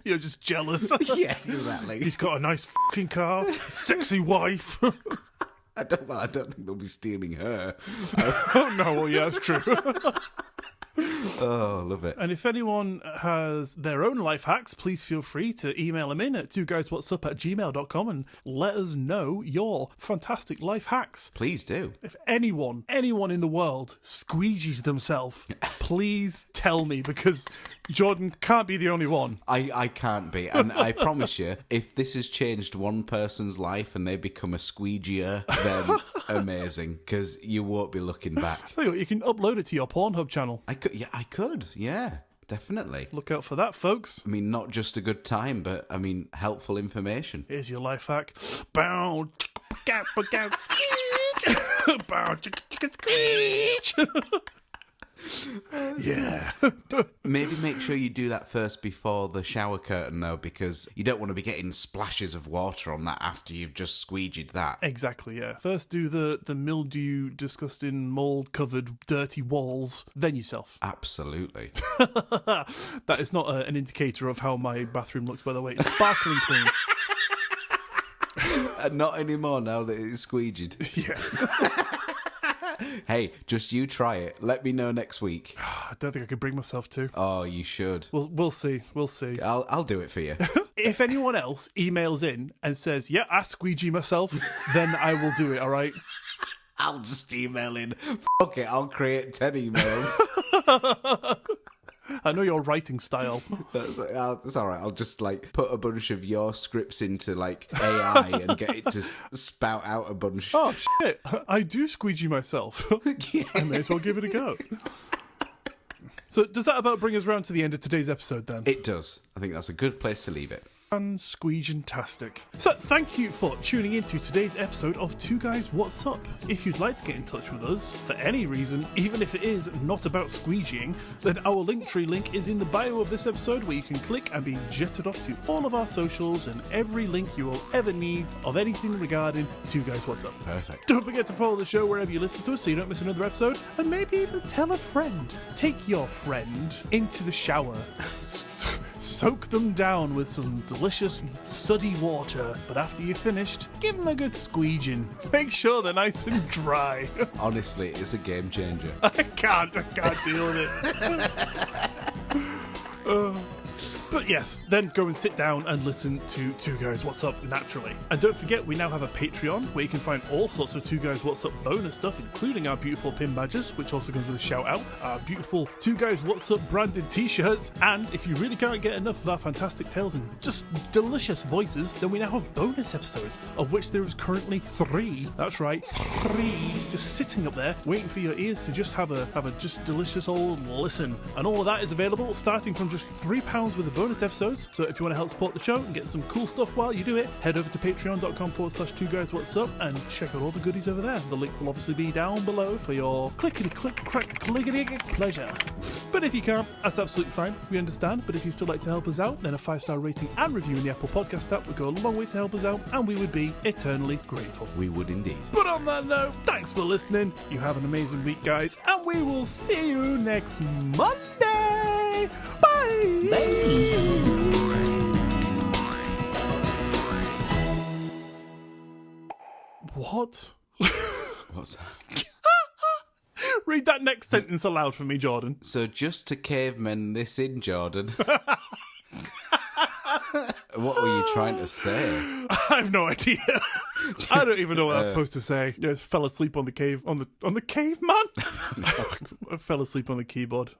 You're just jealous. Yeah, exactly. He's got a nice fucking car, sexy wife. I don't think they'll be stealing her. Oh, no, well, yeah, that's true. Oh, love it. And if anyone has their own life hacks, please feel free to email them in at twoguyswhatsup@gmail.com and let us know your fantastic life hacks. Please do. If anyone in the world squeegees themselves, please tell me, because Jordan can't be the only one. I can't be. And I promise you, if this has changed one person's life and they become a squeegeer, then amazing, because you won't be looking back. Tell you what, you can upload it to your Pornhub channel. I could. Yeah, definitely. Look out for that, folks. I mean, not just a good time, but, I mean, helpful information. Here's your life hack. Bow, yeah. Maybe make sure you do that first before the shower curtain, though, because you don't want to be getting splashes of water on that after you've just squeegeed that. Exactly, yeah. First do the mildew, disgusting, mould-covered, dirty walls, then yourself. Absolutely. That is not an indicator of how my bathroom looks, by the way. It's sparkling clean. Not anymore now that it's squeegeed. Yeah. Hey, just you try it. Let me know next week. I don't think I could bring myself to. Oh, you should. We'll see. I'll do it for you. If anyone else emails in and says, yeah, I squeegee myself, then I will do it, all right? I'll just email in. Fuck it, I'll create 10 emails. I know your writing style. That's all right. I'll just put a bunch of your scripts into AI and get it to spout out a bunch. Oh shit! I do squeegee myself. Yeah. I may as well give it a go. So does that about bring us round to the end of today's episode then? It does. I think that's a good place to leave it. And squeegeantastic. So thank you for tuning into today's episode of Two Guys What's Up. If you'd like to get in touch with us for any reason, even if it is not about squeegeeing, then our Linktree link is in the bio of this episode, where you can click and be jetted off to all of our socials and every link you will ever need of anything regarding Two Guys What's Up. Perfect. Don't forget to follow the show wherever you listen to us so you don't miss another episode, and maybe even tell a friend. Take your friend into the shower. Soak them down with some delicious suddy water, but after you're finished, give them a good squeeging. Make sure they're nice and dry. Honestly, it's a game changer. I can't deal with it. But yes, then go and sit down and listen to Two Guys What's Up naturally. And don't forget, we now have a Patreon where you can find all sorts of Two Guys What's Up bonus stuff, including our beautiful pin badges, which also comes with a shout out, our beautiful Two Guys What's Up branded t-shirts, and if you really can't get enough of our fantastic tales and just delicious voices, then we now have bonus episodes, of which there is currently 3. That's right, 3, just sitting up there, waiting for your ears to just have a just delicious old listen. And all of that is available starting from just £3 with the bonus episodes. So if you want to help support the show and get some cool stuff while you do it, head over to patreon.com/2guyswhatsup and check out all the goodies over there. The link will obviously be down below for your clickety-click-crack-clickety pleasure. But if you can't, that's absolutely fine. We understand. But if you still like to help us out, then a 5-star rating and review in the Apple Podcast app would go a long way to help us out, and we would be eternally grateful. We would indeed. But on that note, thanks for listening. You have an amazing week, guys, and we will see you next Monday. Bye. What? What's that? Read that next sentence aloud for me, Jordan. So just to cavemen this in, Jordan. What were you trying to say? I have no idea. I don't even know what I was supposed to say. Yes, fell asleep on the cave on the caveman. I fell asleep on the keyboard.